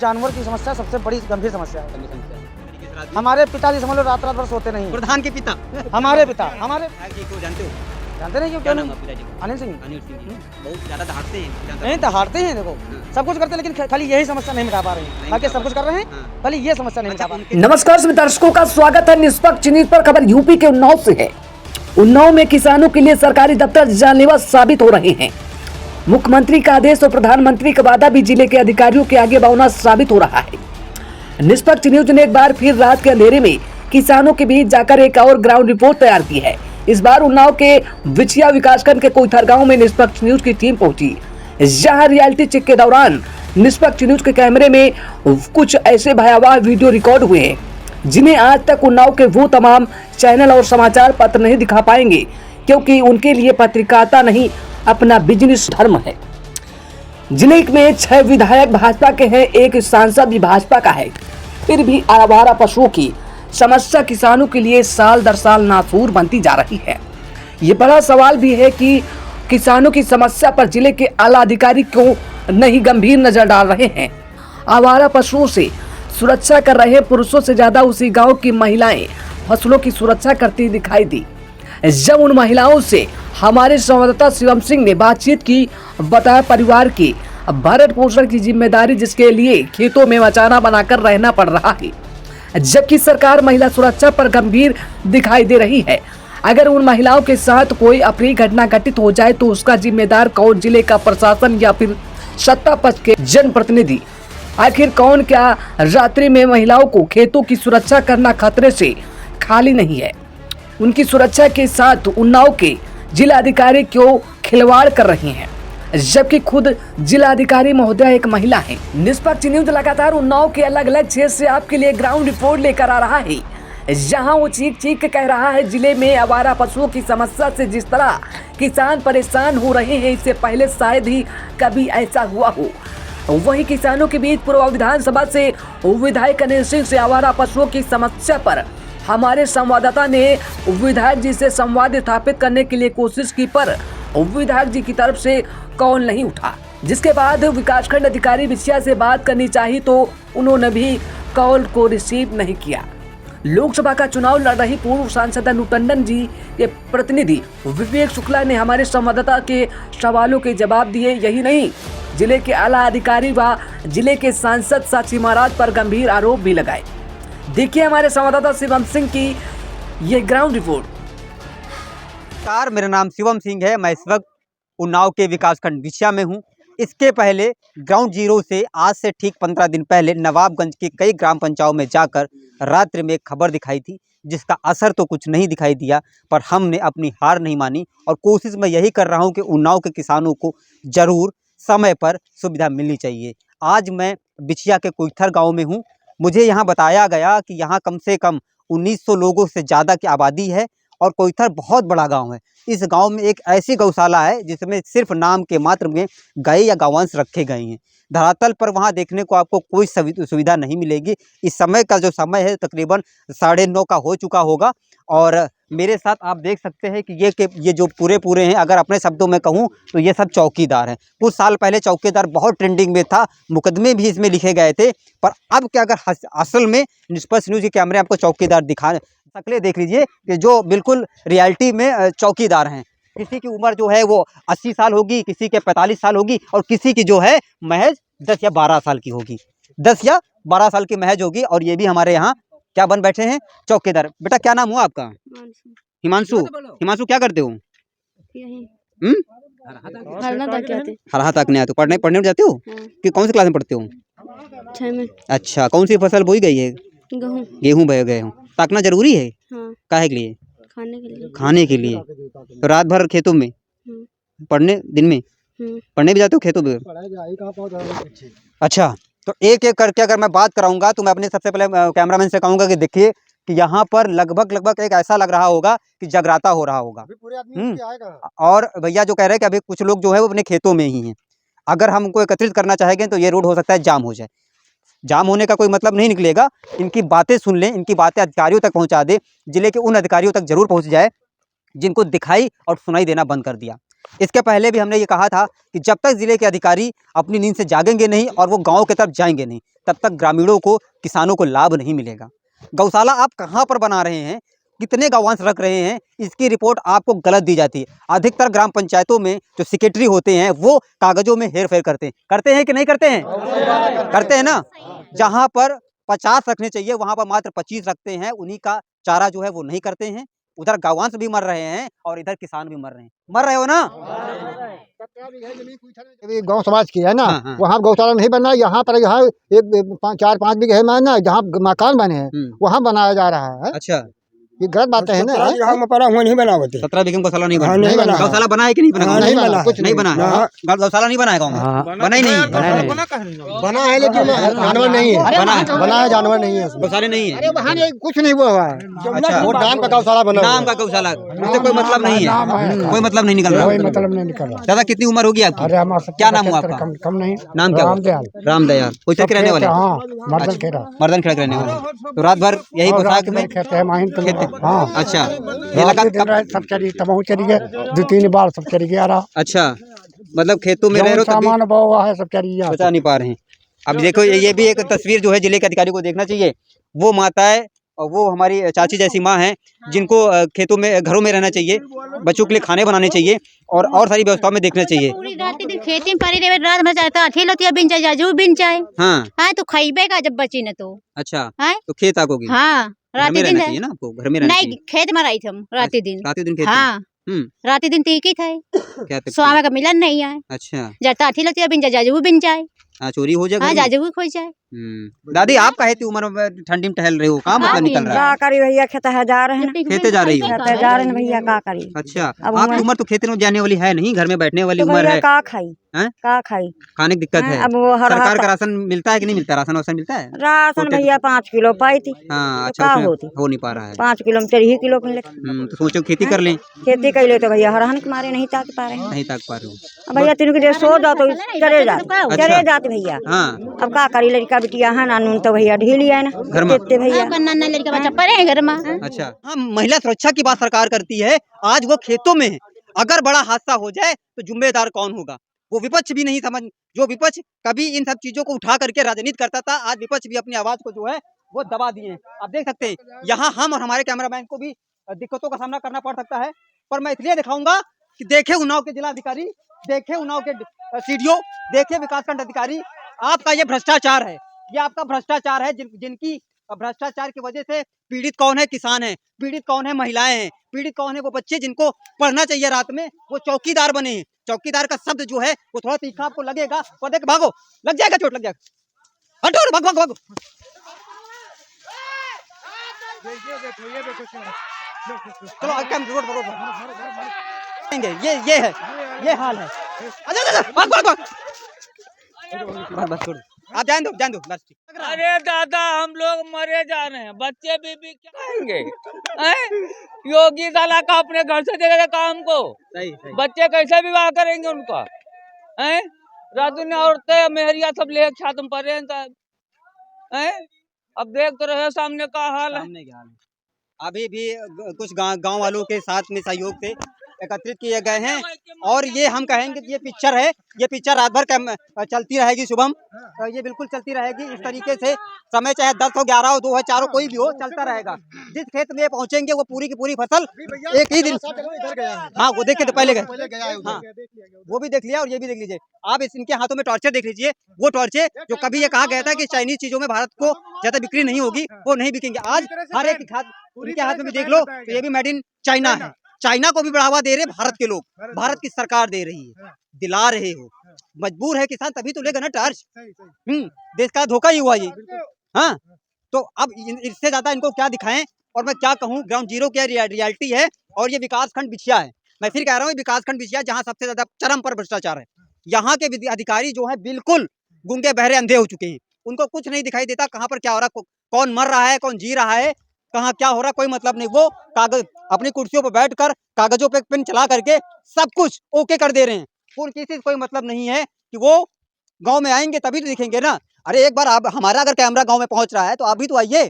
जानवर की समस्या सबसे बड़ी गंभीर समस्या है। समस्या है। हमारे पिताजी समझ लो रात रात भर सोते नहीं। प्रधान के पिता हमारे पिता हमारे को जानते हो? जानते नहीं क्यों? क्या क्यों नाम नहीं? है पिताजी का? अनिल सिंह। अनिल सिंह जी। बहुत ज्यादा दहाड़ते हैं। नहीं तो हारते हैं, देखो सब कुछ करते हैं लेकिन खाली यही समस्या नहीं मिटा पा रहे हैं। बाकी सब कुछ कर रहे हैं, खाली ये समस्या नहीं मिटा पा रहे। नमस्कार सभी दर्शकों का स्वागत है निष्पक्ष न्यूज पर। खबर यूपी के उन्नाव से है। उन्नाव में किसानों के लिए सरकारी दफ्तर जानलेवा साबित हो रहे हैं। मुख्यमंत्री का आदेश और प्रधानमंत्री का वादा भी जिले के अधिकारियों के आगे बौना साबित हो रहा है। निष्पक्ष न्यूज ने एक बार फिर रात के अंधेरे में किसानों के बीच जाकर एक और ग्राउंड रिपोर्ट तैयार की है। इस बार उन्नाव के बिछिया विकासखंड के कोइथर गांव में निष्पक्ष न्यूज की टीम पहुंची। जहां रियलिटी चेक के दौरान निष्पक्ष न्यूज के कैमरे में कुछ ऐसे भयावह वीडियो रिकॉर्ड हुए हैं जिन्हें आज तक उन्नाव के वो तमाम चैनल और समाचार पत्र नहीं दिखा पाएंगे, क्योंकि उनके लिए पत्रकारिता नहीं अपना बिजनेस धर्म है। जिले में 6 विधायक भाजपा के हैं, एक सांसद भी भाजपा का है। फिर भी आवारा पशुओं की समस्या किसानों के लिए साल दर साल नासूर बनती जा रही है। ये बड़ा सवाल भी है कि किसानों की समस्या पर जिले के आला अधिकारी क्यों नहीं गंभीर नजर डाल रहे हैं। आवारा पशुओं से सुरक्षा कर रहे पुरुषों से ज्यादा उसी गांव की महिलाएं फसलों की सुरक्षा करती दिखाई दी। जब उन महिलाओं से हमारे संवाददाता शिवम सिंह ने बातचीत की, बताया परिवार की भरण पोषण की जिम्मेदारी जिसके लिए खेतों में मचाना बनाकर रहना पड़ रहा है, जबकि सरकार महिला सुरक्षा पर गंभीर दिखाई दे रही है। अगर उन महिलाओं के साथ कोई अप्रिय घटना घटित हो जाए तो उसका जिम्मेदार कौन? जिले का प्रशासन या फिर सत्ता पक्ष के जनप्रतिनिधि? आखिर कौन? क्या रात्रि में महिलाओं को खेतों की सुरक्षा करना खतरे से खाली नहीं है? उनकी सुरक्षा के साथ उन्नाव के जिलाधिकारी क्यों खिलवाड़ कर रही हैं, जबकि खुद जिलाधिकारी महोदया एक महिला है। निष्पक्ष न्यूज लगातार उन्नाव के अलग अलग क्षेत्र से आपके लिए ग्राउंड रिपोर्ट लेकर आ रहा है, जहां वो चीख चीख के कह रहा है जिले में आवारा पशुओं की समस्या से जिस तरह किसान परेशान हो रहे हैं, इससे पहले शायद ही कभी ऐसा हुआ हो। वहीं किसानों के बीच पूर्व विधानसभा से विधायक अनिल सिंह से आवारा पशुओं की समस्या पर हमारे संवाददाता ने विधायक जी से संवाद स्थापित करने के लिए कोशिश की, पर विधायक जी की तरफ से कॉल नहीं उठा। जिसके बाद विकासखंड अधिकारी बिछिया से बात करनी चाहिए तो उन्होंने भी कॉल को रिसीव नहीं किया। लोकसभा का चुनाव लड़ रही पूर्व सांसद अनु टंडन जी के प्रतिनिधि विवेक शुक्ला ने हमारे संवाददाता के सवालों के जवाब दिए। यही नहीं, जिले के आला अधिकारी व जिले के सांसद साक्षी महाराज पर गंभीर आरोप भी लगाए। देखिए हमारे संवाददाता शिवम सिंह की ये ग्राउंड रिपोर्ट। नमस्कार, मेरा नाम शिवम सिंह है। मैं इस वक्त उन्नाव के विकासखंड बिछिया में हूँ। इसके पहले ग्राउंड जीरो से आज से ठीक 15 दिन पहले नवाबगंज के कई ग्राम पंचायतों में जाकर रात्रि में एक खबर दिखाई थी, जिसका असर तो कुछ नहीं दिखाई दिया, पर हमने अपनी हार नहीं मानी और कोशिश मैं यही कर रहा हूँ कि उन्नाव के किसानों को ज़रूर समय पर सुविधा मिलनी चाहिए। आज मैं बिछिया के कोइथर गाँव में हूँ। मुझे यहाँ बताया गया कि यहाँ कम से कम 1900 लोगों से ज़्यादा की आबादी है और कोइथर बहुत बड़ा गांव है। इस गांव में एक ऐसी गौशाला है जिसमें सिर्फ नाम के मात्र में गाय या गौवंश रखे गए हैं। धरातल पर वहां देखने को आपको कोई सुविधा नहीं मिलेगी। इस समय का जो समय है तकरीबन 9:30 का हो चुका होगा और मेरे साथ आप देख सकते हैं कि ये जो पूरे हैं, अगर अपने शब्दों में कहूँ तो ये सब चौकीदार हैं। कुछ साल पहले चौकीदार बहुत ट्रेंडिंग में था, मुकदमे भी इसमें लिखे गए थे, पर अब क्या अगर असल में निष्पक्ष न्यूज़ के कैमरे आपको चौकीदार दिखा शक्लें देख लीजिए कि जो बिल्कुल रियलिटी में चौकीदार हैं। किसी की उम्र जो है वो 80 साल होगी, किसी के 45 साल होगी और किसी की जो है महज 10 या 12 साल की होगी। 10 या 12 साल की महज होगी। और ये भी हमारे यहाँ क्या बन बैठे हैं? चौकीदार। बेटा क्या नाम हुआ आपका? हिमांशु। हिमांशु क्या करते हो? हरहा तक नहीं आते? पढ़ने जाते हो? कि कौन सी क्लास में पढ़ते हो? 6 में। अच्छा, कौन सी फसल बोई गई है? गेहूँ बोए गए हो। ताकना जरूरी है? हाँ। काहे के लिए? खाने के लिए। खाने के लिए। तो रात भर खेतों में पढ़ने, दिन में पढ़ने भी जाते हो खेतों में? अच्छा, तो एक एक करके अगर मैं बात कराऊंगा तो मैं अपने सबसे पहले कैमरामैन से कहूंगा कि देखिए कि यहाँ पर लगभग एक ऐसा लग रहा होगा कि जगराता हो रहा होगा। और भैया जो कह रहे हैं कि अभी कुछ लोग जो है वो अपने खेतों में ही हैं। अगर हम उनको एकत्रित करना चाहेंगे तो ये रोड हो सकता है जाम हो जाए। जाम होने का कोई मतलब नहीं निकलेगा। इनकी बातें सुन लें, इनकी बातें अधिकारियों तक पहुंचा दे, जिले के उन अधिकारियों तक जरूर पहुंच जाए जिनको दिखाई और सुनाई देना बंद कर दिया। इसके पहले भी हमने ये कहा था कि जब तक ज़िले के अधिकारी अपनी नींद से जागेंगे नहीं और वो गाँव की तरफ जाएंगे नहीं, तब तक ग्रामीणों को, किसानों को लाभ नहीं मिलेगा। गौशाला आप कहाँ पर बना रहे हैं, कितने गौवंश रख रहे हैं, इसकी रिपोर्ट आपको गलत दी जाती है। अधिकतर ग्राम पंचायतों में जो सेक्रेटरी होते हैं वो कागजों में हेर फेर करते हैं कि नहीं करते हैं? करते हैं ना। जहाँ पर 50 रखने चाहिए वहाँ पर मात्र 25 रखते हैं, उन्हीं का चारा जो है वो नहीं करते हैं। उधर गौवंश भी मर रहे हैं और इधर किसान भी मर रहे हैं। मर रहे हो ना? अभी गांव समाज की है ना, हाँ, हाँ। वहाँ गौशाला नहीं बना। यहाँ पर यहाँ एक 4-5 बीघे में ना, जहाँ मकान बने हैं वहाँ बनाया जा रहा है। अच्छा, ये गलत बातें है ना। में पड़ा हुआ नहीं बना होते। 17 बीघे में गौशाला नहीं बना। हाँ, नहीं बना। गौशाला बना है कि नहीं बना? हाँ, नहीं बना। कुछ नहीं बना। गौशाला नहीं बना है गाँव में? बना ही नहीं है। बना है लेकिन जानवर नहीं है। बना है, जानवर नहीं है। गौशाले नहीं है। अरे वहाँ कुछ नहीं हुआ है। अच्छा, वो नाम का गौशाला बना हुआ है। नाम का गौशाला, उससे कोई मतलब नहीं है, कोई मतलब नहीं निकल रहा। कोई मतलब नहीं निकल रहा। दादा कितनी उम्र होगी आपकी? अरे हमारा क्या नाम हुआ आपका? कम नहीं। नाम क्या हुआ? रामदयाल। रामदयाल। उसे के रहने वाले? हाँ, मर्दन खेड़ा। मर्दन खेड़ा के रहने वाले। तो रात भर यही पोशाक में खेते हैं माहिन के। हाँ, अच्छा, ये लगा कब? सब चली तबाह चली गए, 2-3 बार सब चली गया रहा। अच्छा, मतलब खेतों में रह रहे हो तब भी सामान बहा हुआ है, सब चली गया। बचा नहीं पा रहे हैं। अब देखो ये भी एक तस्वीर जो है जिले के अधिकारी को देखना चाहिए। वो माताएं और वो हमारी चाची जैसी माँ हैं जिनको खेतों में, घरों में रहना चाहिए, बच्चों के लिए खाने बनाने चाहिए और सारी व्यवस्थाओं में देखना चाहिए। पूरी रात दिन खेती में पड़ी रहे, रात भर चाहता अठी लतिया बिन जाए, जाजू बिन जाए। हाँ, हाँ तो खाइबे का जब बची न तो। अच्छा, हाँ? तो खेत आकोगी? हाँ, घर रात में रहना दिन चाहिए ना आपको, घर में रहना नहीं, चाहिए। खेत में रही थी रात दिन। रात दिन खेत में? हाँ, रात दिन तीकी थे, क्या तक? स्वामी का मिलन नहीं है। अच्छा, जाता अठी लतिया बिन जाए, जाजू बिन जाए। हाँ, चोरी हो जाए हाँ, घर में? जाजू खो जाए। दादी आप काहे इतनी उम्र में ठंडी में टहल रहे हो, कहाँ मतलब निकल रहा है? का करी भैया खेत है जा रहे हैं खेते जा रही हो? खेते जा रहे हैं भैया का करी। अच्छा, अब आपकी मैं- उम्र तो खेते में जाने वाली है नहीं, घर में बैठने वाली तो उम्र भैया है। का खाई हैं? का खाई खाने की दिक्कत है। अब वो हर सरकार हाथ- का राशन मिलता है कि नहीं मिलता? राशन वासन मिलता है? राशन छोटे- भैया 5 किलो पाई थी। हाँ, तो अच्छा, का उसमें होती हो नहीं पा रहा है। 5 किलो में 4 किलो मिले। तो सोचो खेती कर लें। खेती कैले तो भैया हरहन के मारे नहीं ताक पा रहे हैं। नहीं ताक पा रहे हो? अब भैया तीन के सो जाओ तो चले जाते भैया। हाँ, अब का करी, लड़का बिटिया है ना, नून तो भैया ढीली है ना घर में? देते भैया। नन्ना लड़का बच्चा पड़े हैं घर में। अच्छा, हाँ, महिला सुरक्षा की बात सरकार करती है, आज वो खेतों में है। अगर बड़ा हादसा हो जाए तो जिम्मेदार कौन होगा? वो विपक्ष भी नहीं समझ, जो विपक्ष कभी इन सब चीजों को उठा करके राजनीति करता था, आज विपक्ष भी अपनी आवाज को जो है वो दबा दिए हैं। आप देख सकते हैं यहाँ हम और हमारे कैमरामैन को भी दिक्कतों का सामना करना पड़ सकता है, पर मैं इसलिए दिखाऊंगा कि देखे उन्नाव के जिलाधिकारी, देखे उन्नाव के सीडीओ, देखे विकासखंड अधिकारी, आपका ये भ्रष्टाचार है, ये आपका भ्रष्टाचार है। जिनकी भ्रष्टाचार की वजह से पीड़ित कौन है? किसान है। पीड़ित कौन है? महिलाएं हैं। पीड़ित कौन है? वो बच्चे जिनको पढ़ना चाहिए रात में, वो चौकीदार बने हैं। चौकीदार का शब्द जो है वो थोड़ा तीखा आपको लगेगा, पर देख भागो, लग जाएगा, चोट लग जाएगा, हटो, भाग भाग भागो। चलो ये है, ये हाल है। अच्छा, भाग भाग भाग, बस छोड़, आप जान दो बस। अरे दादा हम लोग मरे जा रहे हैं, बच्चे बीबी क्या करेंगे? योगी साला का अपने घर से देगा काम को, सही। बच्चे कैसे विवाह करेंगे उनका? हैं? रातों ने औरतें मेहरिया सब ले छातम पर हैं? अब देख तो रहे सामने का हाल है। सामने क्या हाल है? अभी भी कुछ गांव वालों के साथ में सहयोग से एकत्रित किए गए हैं और ये हम कहेंगे कि ये पिक्चर है, ये पिक्चर रात भर चलती रहेगी। शुभम, ये बिल्कुल चलती रहेगी इस तरीके से, समय चाहे 10 हो, 11 हो, 2 हो, 4 हो, कोई भी हो, चलता रहेगा। जिस खेत में पहुंचेंगे वो पूरी की पूरी फसल एक ही दिन। हाँ, वो देखे तो पहले गए, हाँ, वो भी देख लिया और ये भी देख लीजिए। आप इनके हाथों में टॉर्चर देख लीजिए, वो टॉर्चर जो कभी ये कहा गया था कि चाइनीज चीजों में भारत को ज्यादा बिक्री नहीं होगी, वो नहीं बिकेंगे। आज हर एक उनके हाथ में भी देख लो तो ये भी मेड इन चाइना है। चाइना को भी बढ़ावा दे रहे भारत के लोग, भारत की सरकार दे रही है, दिला रहे हो। मजबूर है किसान, तभी तो लेगा ना टार्च। देश का धोखा ही हुआ ये। हाँ, तो अब इससे ज्यादा इनको क्या दिखाएं और मैं क्या कहूँ। ग्राउंड जीरो की रियलिटी है और ये विकासखंड बिछिया है। मैं फिर कह रहा हूँ विकासखंड बिछिया, जहाँ सबसे ज्यादा चरम पर भ्रष्टाचार है। यहाँ के अधिकारी जो है बिल्कुल गूंगे बहरे अंधे हो चुके हैं, उनको कुछ नहीं दिखाई देता कहाँ पर क्या हो रहा, कौन मर रहा है, कौन जी रहा है, कहाँ क्या हो रहा, कोई मतलब नहीं। वो कागज अपनी कुर्सियों पर बैठकर कागजों पे पेन चला करके सब कुछ ओके कर दे रहे हैं। उनकी किसी से कोई मतलब नहीं है कि वो गांव में आएंगे तभी तो दिखेंगे ना। अरे एक बार आप, हमारा अगर कैमरा गांव में पहुंच रहा है तो आप भी तो आइए,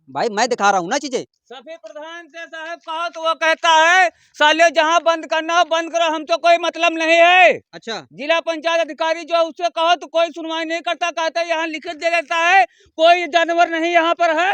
भाई मैं दिखा रहा हूँ ना चीजें। सभी प्रधान से साहब कहो तो वो कहता है साले जहाँ बंद करना हो बंद करो, हमको कोई मतलब नहीं है। अच्छा, जिला पंचायत अधिकारी जो है उससे कहो तो कोई सुनवाई नहीं करता, कहता है यहाँ लिखित दे देता है कोई जानवर नहीं यहाँ पर है।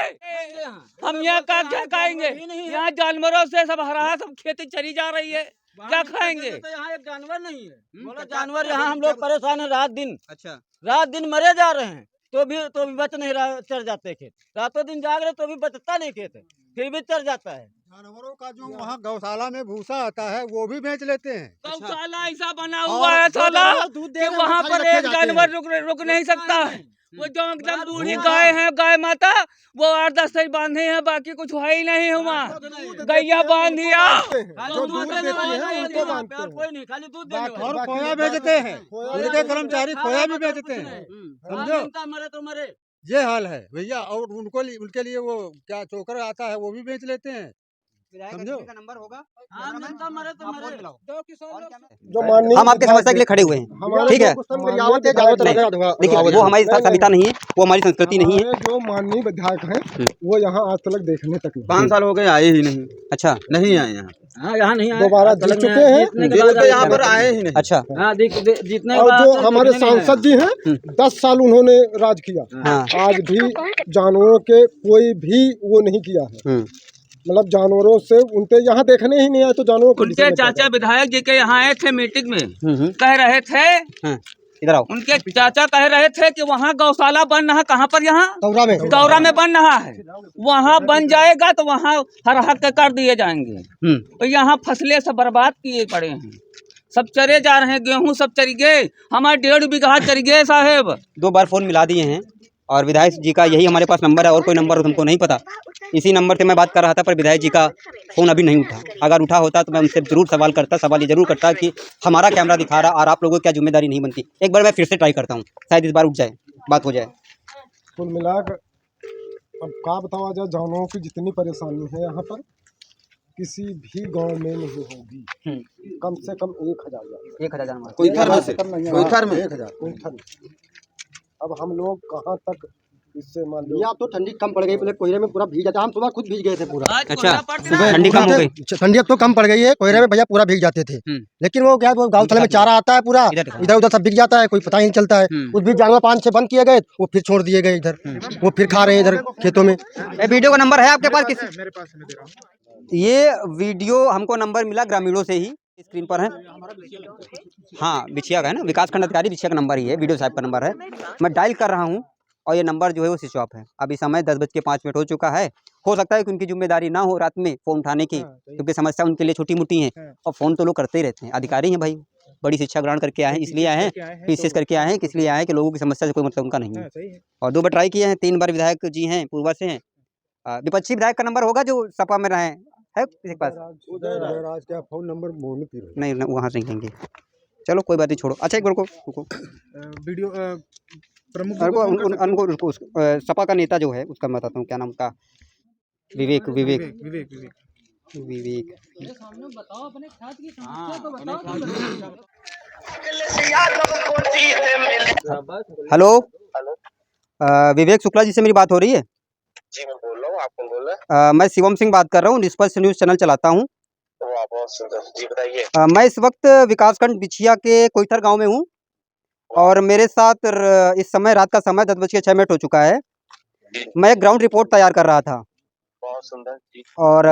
हम यहाँ का क्या खाएंगे? यहाँ जानवरों से सब हरा सब खेती चली जा रही है, क्या खाएंगे? यहाँ एक जानवर नहीं है, बोलो क्या- जानवर यहाँ हम लोग परेशान है रात दिन, अच्छा, रात दिन मरे जा रहे हैं तो भी बच नहीं रहा, चढ़ जाते खेत, रातों दिन जाग रहे तो भी बचता नहीं खेत, फिर भी चढ़ जाता है। जानवरों का जो वहाँ गौशाला में भूसा आता है वो भी बेच लेते हैं। गौशाला ऐसा बना हुआ है साला कि वहाँ पर एक जानवर रुक नहीं सकता है। वो जो एकदम बूढ़ी गाय है, गाय माता, वो 8-10 से बांधे हैं, बाकी कुछ है ही नहीं है वहाँ। गैया बांध दिया, जो दूध देती है उनको बांधते हैं। कोई नहीं, खाली दूध देने वाला। और खोया बेचते हैं, उनके कर्मचारी खोया भी बेचते हैं, समझो। मरे तो मरे। ये हाल है भैया। और उनके लिए वो क्या चोकर आता है वो भी बेच लेते हैं, समझो। का नंबर होगा, जनता मरे तो मरे। जो माननीय हम आपके समस्या के लिए खड़े हुए हैं, ठीक है। देखिए वो हमारी सभ्यता नहीं है, वो हमारी संस्कृति नहीं है। जो माननीय विधायक हैं वो यहाँ आज तक देखने तक नहीं। 5 साल हो गए आए ही नहीं, अच्छा, नहीं आए यहाँ, हाँ यहाँ नहीं आए, दोबारा जीत चुके हैं, तो यहाँ पर आए ही नहीं। अच्छा, हाँ जीतने और जो हमारे सांसद जी हैं 10 साल उन्होंने राज किया, हाँ, आज भी जानवरों के कोई भी वो नहीं किया है। मतलब जानवरों से उनके यहाँ देखने ही नहीं आए तो जानवरों को उनके चाचा विधायक जी के यहाँ आए थे मीटिंग में, कह रहे थे, इधर आओ। उनके चाचा कह रहे थे कि वहाँ गौशाला बन रहा, कहाँ पर? यहाँ गौरा में बन रहा है, वहाँ बन जाएगा तो वहाँ हर हक कर दिए जाएंगे। तो यहाँ फसलें सब बर्बाद किए पड़े हैं, सब चरे जा रहे हैं, गेहूं सब चरी गए, हमारे 1.5 बीघा चरी गए साहेब। 2 बार फोन मिला दिए हैं और विधायक जी का यही हमारे पास नंबर है, और कोई नंबर हमको नहीं पता। इसी नंबर से मैं बात कर रहा था, पर विधायक जी का फोन अभी नहीं उठा। अगर उठा होता तो मैं उनसे जरूर सवाल ये जरूर करता कि हमारा कैमरा दिखा रहा और आप लोगों की क्या जिम्मेदारी नहीं बनती। एक बार मैं फिर से ट्राई करता हूँ, शायद इस बार उठ जाए, बात हो जाए। कुल मिलाकर अब क्या बताओ जाए, जानवरों की जितनी परेशानी है यहाँ पर किसी भी गांव में नहीं होगी। कम से कम 1000 जानवर कोई थर में से, कोई थर में 1000। अब हम लोग कहाँ तक इससे मान लो, या तो ठंडी कम पड़ गई, पहले कोयरे में पूरा भीग जाता, हम सुबह खुद भीग गए थे पूरा। अच्छा, ठंडी कम हो गई, ठंडी अब तो कम पड़ गई है, कोयरे में भैया पूरा भीग जाते थे। लेकिन वो क्या, वो गौशाला में चारा आता है पूरा, इधर उधर सब बिक जाता है, कोई पता ही नहीं चलता है। उस बीच जानवर 5-6 बंद किए गए, वो फिर छोड़ दिए गए इधर, वो फिर खा रहे हैं इधर खेतों में। वीडियो का नंबर है आपके पास? किसी मेरे पास है, दे रहा हूं। ये वीडियो हमको नंबर मिला ग्रामीणों से ही, स्क्रीन पर है। हाँ, बिछिया का है ना, विकासखंड अधिकारी बिछिया का नंबर ही है, वीडियो साहब का नंबर है। मैं डायल कर रहा हूँ और ये नंबर जो है वो स्विच ऑफ है। अभी समय 10:05 हो चुका है। हो सकता है कि उनकी जिम्मेदारी ना हो रात में फ़ोन उठाने की, क्योंकि समस्या उनके लिए छोटी मोटी है, और फ़ोन तो लोग करते ही रहते हैं। अधिकारी हैं भाई, बड़ी शिक्षा ग्रहण करके आए हैं, इसलिए आए हैं, पीसीएस करके आए हैं, इसलिए आए हैं कि लोगों की समस्या से कोई मतलब उनका नहीं है। और 2 बार ट्राई किए हैं, 3 बार विधायक जी हैं पूर्वा से हैं। विपक्षी विधायक का नंबर होगा जो सपा में रहे है किसी के पास? फोन नंबर नहीं, वहाँ से लेंगे। चलो कोई बात नहीं, छोड़ो। अच्छा, एक बार रुको, वीडियो प्रमुख उनको सपा का नेता जो है उसका मैं बताता हूँ, क्या नाम का, विवेक। हेलो, विवेक शुक्ला जी से मेरी बात हो रही है? जी मैं बोल रहा हूँ, आप कौन बोल रहे हैं? मैं शिवम सिंह बात कर रहा हूँ, निष्पक्ष न्यूज़ चैनल चलाता हूँ। वाह, बहुत सुंदर जी, बताइए। मैं इस वक्त विकासखंड बिछिया के कोईथर गांव में हूँ और मेरे साथ इस समय रात का समय 10:06 हो चुका है। मैं एक ग्राउंड रिपोर्ट तैयार कर रहा था। बहुत सुंदर जी। और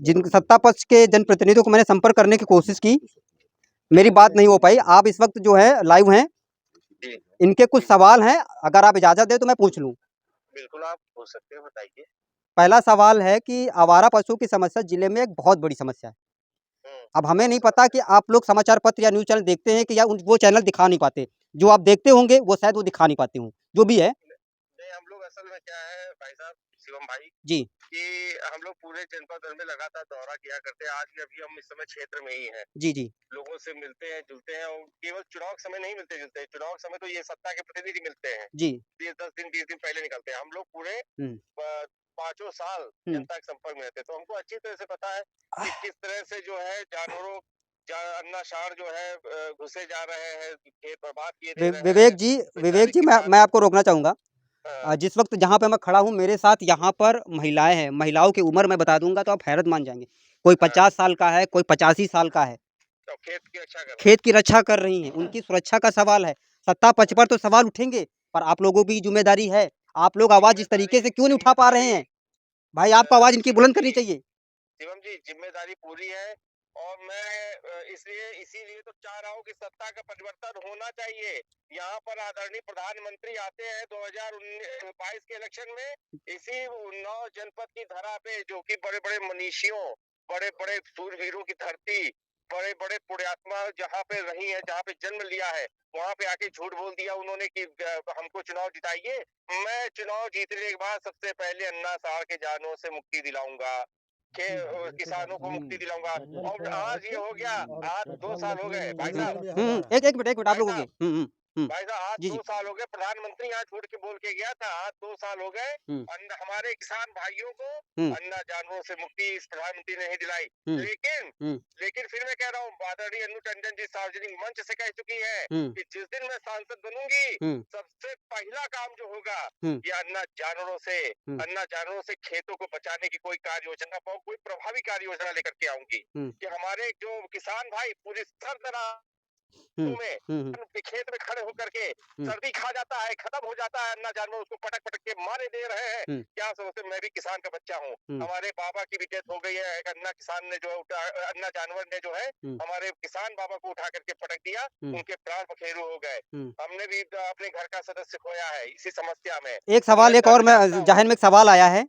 जिन सत्ता पक्ष के जनप्रतिनिधियों को मैंने संपर्क करने की कोशिश की, मेरी बात नहीं हो पाई। आप इस वक्त जो है लाइव हैं, इनके कुछ सवाल हैं, अगर आप इजाज़त दें तो मैं पूछ लूँ। बिल्कुल, आप पूछ सकते हैं, बताइए। पहला सवाल है कि आवारा पशु की समस्या जिले में एक बहुत बड़ी समस्या है। अब हमें नहीं पता कि आप लोग समाचार पत्र या न्यूज़ चैनल देखते हैं कि या वो चैनल दिखा नहीं पाते, जो आप देखते होंगे वो शायद वो दिखा नहीं पाते हों, जो भी है। नहीं, हम लोग असल में क्या है भाई साहब शिवम भाई जी, कि हम लोग पूरे जनपद भर में लगातार दौरा किया करते हैं। आज भी अभी हम इस समय क्षेत्र में ही हैं। जी, लोगों से मिलते हैं, जुलते हैं, और केवल चुनाव के समय नहीं मिलते जुलते हैं। चुनाव के समय तो ये सत्ता के प्रतिनिधि मिलते हैं जी, 10 दिन 20 दिन पहले निकलते हैं। हम लोग पूरे 5 साल जनता के संपर्क में रहते हैं, तो हमको अच्छी तरह से पता है कि किस तरह से जो है जानवरों अन्नासार जो है घुसे जा रहे हैं, खेत बर्बाद किए जा रहे हैं। विवेक जी, मैं आपको रोकना चाहूँगा। जिस वक्त जहाँ पे मैं खड़ा हूँ मेरे साथ यहाँ पर महिलाएं हैं। महिलाओं की उम्र मैं बता दूंगा तो आप हैरत मान जाएंगे। कोई 50 साल का है, कोई 85 साल का है। तो खेत की रक्षा कर रही हैं। उनकी सुरक्षा का सवाल है। सत्ता पक्ष पर तो सवाल उठेंगे, पर आप लोगों की जिम्मेदारी है। आप लोग आवाज इस तरीके से क्यों नहीं उठा पा रहे हैं? भाई आपको आवाज इनकी बुलंद करनी चाहिए। शिवम जी, जिम्मेदारी पूरी है और मैं इसीलिए तो चाह रहा हूँ कि सत्ता का परिवर्तन होना चाहिए। यहाँ पर आदरणीय प्रधानमंत्री आते हैं 2022 के इलेक्शन में, इसी उन्नाव जनपद की धरा पे, जो कि बड़े बड़े मनीषियों, बड़े बड़े सूरवीरों की धरती, बड़े बड़े पुण्यात्मा जहाँ पे रही है, जहाँ पे जन्म लिया है, वहाँ पे आके झूठ बोल दिया उन्होंने कि हमको चुनाव जिताइए। मैं चुनाव जीतने के बाद सबसे पहले अन्ना साहब के जानों से मुक्ति दिलाऊंगा, किसानों को मुक्ति दिलाऊंगा। और आज ये हो गया, आज 2 साल हो गए भाई साहब। एक मिनट आप लोगों के भाई साहब, आज जी 2 साल हो गए। प्रधानमंत्री यहाँ छोड़ के बोल के गया था, आज 2 साल हो गए। हमारे किसान भाइयों को अन्ना जानवरों से मुक्ति इस प्रधानमंत्री ने ही दिलाई। लेकिन फिर मैं कह रहा हूँ, आदरणीय अन्नू टंडन जी सार्वजनिक मंच से कह चुकी है कि जिस दिन मैं सांसद बनूंगी, सबसे पहला काम जो होगा ये अन्ना जानवरों से खेतों को बचाने की कोई कार्य योजना, कोई प्रभावी कार्य योजना लेकर के आऊंगी कि हमारे जो किसान भाई पूरी सरदरा में खेत में खड़े होकर के सर्दी खा जाता है, खत्म हो जाता है, अन्ना जानवर उसको पटक पटक के मारे दे रहे हैं। क्या सोचते, मैं भी किसान का बच्चा हूँ। हमारे बाबा की भी डेथ हो गई है। एक अन्ना किसान ने जो अन्ना जानवर ने जो है हमारे किसान बाबा को उठा करके पटक दिया, उनके प्राण पखेरु हो गए। हमने भी अपने घर का सदस्य खोया है इसी समस्या में। एक सवाल, एक और मैं जहन में एक सवाल आया है।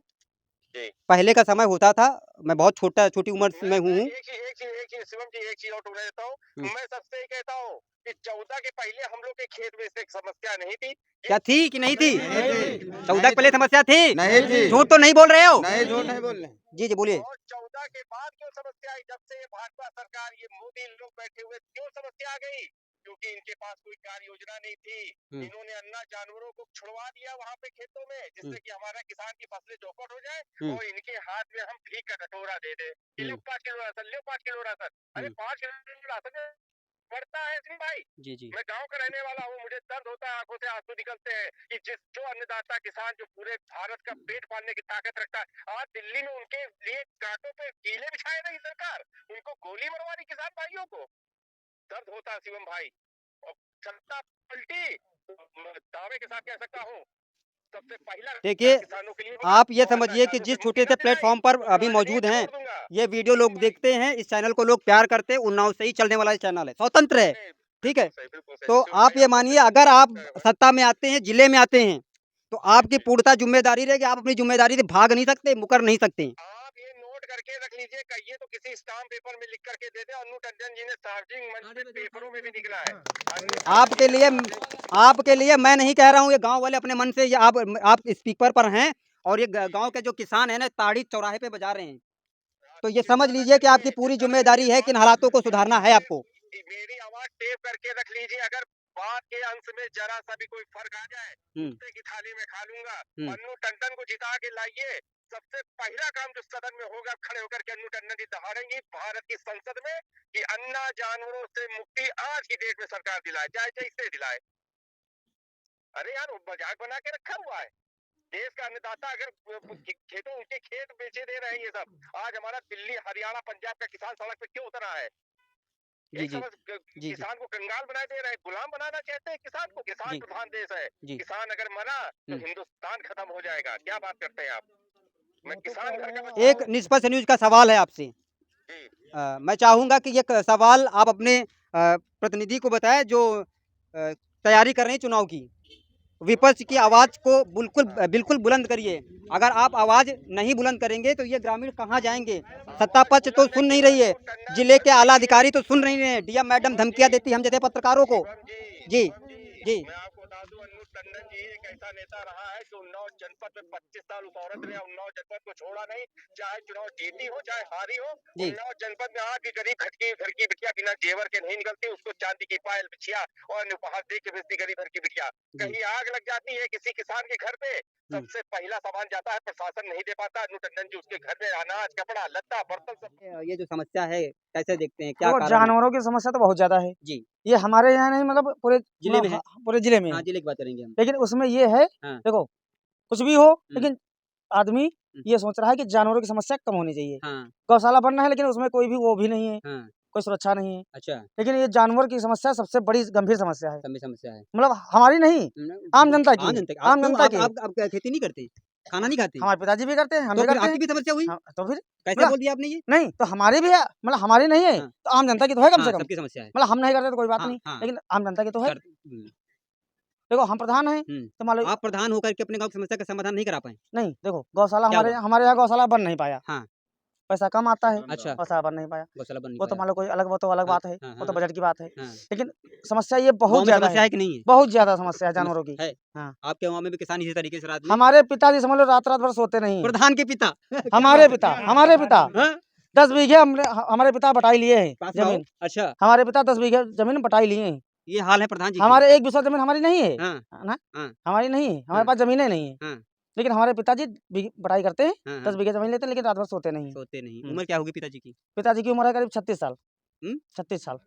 पहले का समय होता था, मैं बहुत छोटी उम्र में हूँ। एक चीज शिवम जी, एक चीज और टूट देता हूँ। मैं सबसे ही कहता हूँ कि 14 के पहले हम लोग के खेत में से समस्या नहीं थी। क्या थी कि नहीं थी? 14 के पहले समस्या थी? नहीं थी। झूठ तो नहीं बोल रहे हो? नहीं, झूठ नहीं बोल रहे। जी बोलिए। और 14 के बाद क्यों समस्या आई? जब से ये भाजपा सरकार, ये मोदी लोग बैठे हुए, क्यों समस्या आ गई? क्योंकि इनके पास कोई कार्य योजना नहीं थी। इन्होंने अन्ना जानवरों को छुड़वा दिया वहाँ पे खेतों में, जिससे कि हमारा किसान की फसलें चौपट हो जाए और इनके हाथ में हम भीख का कटोरा दे दे कि लो 5 किलो राशन, लो 5 किलो राशन। अरे 5 किलो राशन पड़ता है सिंह भाई। जी। मैं गांव का रहने वाला हूँ, मुझे दर्द होता है, आंखों से आंसू निकलते हैं कि जो अन्नदाता किसान जो पूरे भारत का पेट पालने की ताकत रखता है, आज दिल्ली में उनके लिए कांटों पे कीले बिछाए रही सरकार, उनको गोली मरवा रही किसान भाइयों को। दर्द होता है शिवम भाई। और सत्ता पलटी, दावे के साथ कह सकता हूँ, सबसे पहला देखिए, आप ये समझिए कि जिस छोटे से प्लेटफॉर्म पर अभी मौजूद हैं, ये वीडियो लोग देखते हैं, इस चैनल को लोग प्यार करते हैं। उन्नाव से ही चलने वाला चैनल है, स्वतंत्र है, ठीक है। तो आप ये मानिए, अगर आप सत्ता में आते हैं, जिले में आते हैं, तो आपकी पूर्णतः जिम्मेदारी रहेगी। आप अपनी जिम्मेदारी से भाग नहीं सकते, मुकर नहीं सकते। करके रख लीजिए, कहिए तो किसी स्टाम्प पेपर में लिख करके दे दे। अन्नू टंडन जी ने सार्वजनिक मंच पे पेपरों में भी निकला है। आपके लिए मैं नहीं कह रहा हूँ, ये गांव वाले अपने मन से, ये आप स्पीकर पर हैं और ये गांव के जो किसान हैं ना, ताड़ी चौराहे पे बजा रहे हैं। तो ये समझ लीजिए कि आपकी पूरी जिम्मेदारी है कि इन हालातों को सुधारना है आपको। मेरी आवाज टेप करके रख लीजिए, अगर बात के अंश में जरा सा भी कोई फर्क आ जाए, कुत्ते की थाली में खा लूंगा। अन्नू टंडन को जिता के लाइए। सबसे पहला काम जो सदन में होगा, खड़े होकर के अन्नू टंडन जी दहाड़ेंगी भारत की संसद में कि अन्ना जानवरों से मुक्ति आज की डेट में सरकार दिलाए, चाहे जैसे दिलाए। अरे यार, मजाक बना के रखा हुआ है। देश का अन्नदाता अगर खेतों, उनके खेत बेचे दे रहे हैं ये सब, आज हमारा दिल्ली, हरियाणा, पंजाब का किसान सड़क पे क्यों उतरा है? किसान को कंगाल बना दे रहे हैं, गुलाम बनाना चाहते हैं किसान को। किसान प्रधान देश है, किसान अगर मरा तो हिंदुस्तान खत्म हो जाएगा। क्या बात करते हैं आप? मैं किसान घर का एक निष्पक्ष न्यूज का सवाल है आपसे। मैं चाहूंगा कि ये सवाल आप अपने प्रतिनिधि को बताएं जो तैयारी कर रहे हैं चुनाव की। विपक्ष की आवाज को बिल्कुल बुलंद करिए। अगर आप आवाज नहीं बुलंद करेंगे तो ये ग्रामीण कहाँ जाएंगे? सत्ता पक्ष तो सुन नहीं रही है, जिले के आला अधिकारी तो सुन नहीं रहे हैं। डीएम मैडम धमकियां देती हम जैसे पत्रकारों को। जी। मैं आपको बता दूं, अन्नू टंडन जी एक ऐसा नेता रहा है जो उन्नाव जनपद में 25 साल उस औरत ने उन्नाव जनपद को छोड़ा नहीं। चाहे चुनाव जीती हो चाहे हारी हो, उन्नाव जनपद में आज भी गरीब घर की बिटिया बिना जेवर के नहीं निकलती। उसको चांदी की पायल बिछिया और उपहार दे के भेजती गरीब घर की बिटिया। कहीं आग लग जाती है किसी किसान के घर पे, सबसे पहला सामान जाता है, प्रशासन नहीं दे पाता। अन्नू टंडन जी उसके घर में अनाज, कपड़ा, लत्ता, बर्तन सब। ये जो समस्या है कैसे देखते हैं? क्या जानवरों की समस्या तो बहुत ज्यादा है जी। ये हमारे यहाँ नहीं, मतलब पूरे जिले में है। पूरे जिले में। हाँ, जिले की बात करेंगे हम। लेकिन उसमें ये है, देखो कुछ भी हो, लेकिन आदमी ये सोच रहा है कि जानवरों की समस्या कम होनी चाहिए। हाँ। गौशाला बनना है, लेकिन उसमें कोई भी वो भी नहीं है, हाँ। कोई सुरक्षा नहीं है। अच्छा। लेकिन ये जानवर की समस्या सबसे बड़ी गंभीर समस्या है। समस्या है। मतलब हमारी नहीं, आम जनता की। आम जनता की। आम जनता की। आप खेती नहीं करते, खाना नहीं खाते? हमारे पिताजी भी करते हैं, हम तो भी फिर करते आपकी हैं। भी समस्या हुई? हाँ, तो फिर कैसे मतलब बोल दिया आपने ये? नहीं, तो हमारी भी है, मतलब हमारी नहीं है, हाँ। तो आम जनता की तो है कम हाँ, से कम। सबकी समस्या है। मतलब हम नहीं करते तो कोई बात हाँ, नहीं, हाँ। लेकिन आम जनता की तो है। कर देखो हम प्रधान हैं, तो मान लो आप प्रधान होकर के अपने गाँव की समस्या का समाधान नहीं करा पाए? नहीं, देखो गौशाला क्या हुआ? हमारे यहाँ गौशाला बन नहीं पाया। हाँ। पैसा कम आता है, अच्छा। गौशाला बन नहीं पाया। गौशाला बन नहीं वो तो पाया। मान लो कोई अलग, वो तो अलग हाँ, बात है, हाँ, वो तो हाँ। बजट की बात है। हाँ। लेकिन समस्या ये गाँव बहुत में ज्यादा समस्या है, है कि नहीं है? बहुत ज्यादा समस्या है जानवरों की। है। हाँ। आपके गाँव में भी किसान इसी तरीके से रात में? हमारे पिताजी समझ लो रात रात भर सोते नहीं हैं। प्रधान के पिता? हमारे पिता हाँ? 10 बीघे हमारे पिता बटाई लिए हैं पास में आओ। जमीन। अच्छा, हमारे पिता 10 बीघे जमीन बटाई लिए हैं। ये हाल है प्रधान जी की? हमारे 1 बीघा जमीन हमारी नहीं है, हाँ, है ना? हाँ, हमारी नहीं है, हमारे हाँ। पास जमीनें नहीं है। हाँ। लेकिन हमारे पिताजी बटाई करते हैं, हाँ, 10 हाँ। बीघे जमीन लेते हैं, लेकिन रात भर सोते नहीं हैं। सोते नहीं। हुँ। उम्र क्या होगी पिताजी की? पिताजी की उम्र है करीब 36 साल। हुँ? 36 साल।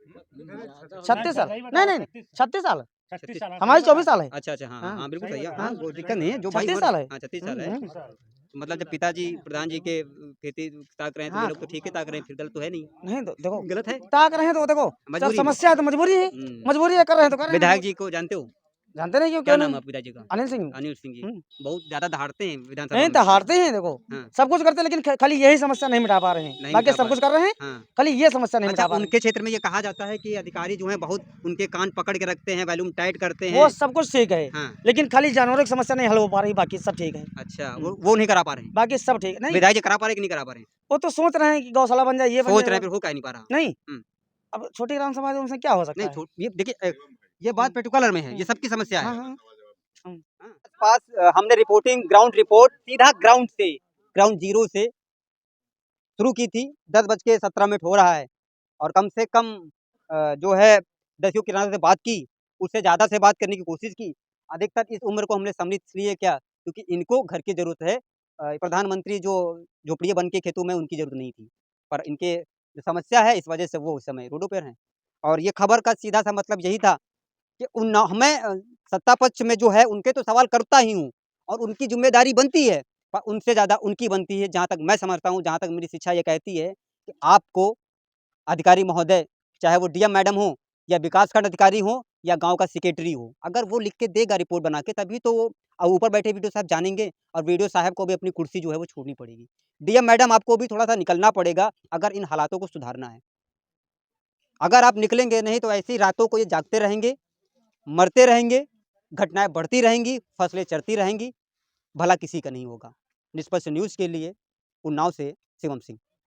36 साल। नहीं, 36 साल। 36 साल। हमारी 24 साल है। अच्छा, अच्छा, हाँ, हाँ। हाँ, बिल्कुल सही है। हाँ, हाँ। वो दिक्कत नहीं है। जो भाई 36 उम्र साल है। हाँ, 36 साल है। हुँ। मतलब जब पिताजी प्रधान जी के खेती ताक रहे हैं, तो ये हाँ। लोग तो ठीक है ताक रहे हैं, फिर गलत तो है नहीं। नहीं तो देखो गलत है? ताक रहे हैं तो देखो सब मजबूरी में। समस्या है तो मजबूरी है। हुँ। मजबूरी है, कर रहे हैं तो कर रहे हैं। विधायक जी को जानते हो? जानते नहीं क्यों क्या क्यों नाम है नहीं? आपके पिताजी का? अनिल सिंह। अनिल सिंह जी। हुँ। बहुत ज़्यादा दहाड़ते हैं विधानसभा नहीं में। तो हारते हैं देखो, हाँ। सब कुछ करते हैं, लेकिन खाली यही समस्या नहीं मिटा पा रहे हैं। नहीं बाकी मिटा सब पा कुछ कर रहे हैं, हाँ। खाली ये समस्या नहीं अच्छा, मिटा पा रहे उनके क्षेत्र में ये कहा जाता है कि अधिकारी जो हैं बहुत उनके कान पकड़ के रखते हैं, वॉल्यूम टाइट करते हैं। हैं। वो सब कुछ ठीक है, हाँ। लेकिन खाली जानवरों की समस्या नहीं हल हो पा रही, बाकी सब ठीक है। अच्छा, वो नहीं करा पा रहे हैं। बाकी सब ठीक है। नहीं, विधायक जी करा पा रहे हैं कि नहीं करा पा रहे हैं? वो तो सोच रहे हैं कि गौशाला बन जाए, ये बन सोच रहे जाए। हैं, फिर हो क्या नहीं पा रहा? नहीं, हुँ। अब छोटी ग्राम सभा उनसे क्या हो सकता नहीं, है? ये देखिए ये बात पर्टिकुलर में है, ये सबकी समस्या है। हाँ, हाँ। पास हमने रिपोर्टिंग ग्राउंड रिपोर्ट सीधा ग्राउंड से, ग्राउंड जीरो से शुरू की थी। 10:17 हो रहा है और कम से कम जो है दसियों किराना से बात की, उससे ज़्यादा से बात करने की कोशिश की। अधिकतर इस उम्र को हमने सम्मिलित इसलिए किया क्योंकि इनको घर की ज़रूरत है। प्रधानमंत्री जो झोपड़ियाँ बन के खेतों में उनकी ज़रूरत नहीं थी, पर इनके जो समस्या है इस वजह से वो उस समय रोडों पर हैं। और ये खबर का सीधा-सा मतलब यही था कि मैं सत्ता पक्ष में जो है उनके तो सवाल करता ही हूँ और उनकी ज़िम्मेदारी बनती है, पर उनसे ज़्यादा उनकी बनती है। जहाँ तक मैं समझता हूँ, जहाँ तक मेरी शिक्षा ये कहती है कि आपको अधिकारी महोदय, चाहे वो डीएम मैडम हो या विकासखंड अधिकारी हो या गाँव का सेक्रेटरी हो, अगर वो लिख के देगा रिपोर्ट बना के तभी तो वो ऊपर बैठे वीडियो साहब जानेंगे और वीडियो साहब को भी अपनी कुर्सी जो है वो छोड़नी पड़ेगी। डीएम मैडम आपको भी थोड़ा-सा निकलना पड़ेगा अगर इन हालातों को सुधारना है। अगर आप निकलेंगे नहीं तो ऐसी रातों को ये जागते रहेंगे, मरते रहेंगे, घटनाएँ बढ़ती रहेंगी, फसलें चरती रहेंगी, भला किसी का नहीं होगा। निष्पक्ष न्यूज़ के लिए उन्नाव से शिवम सिंह।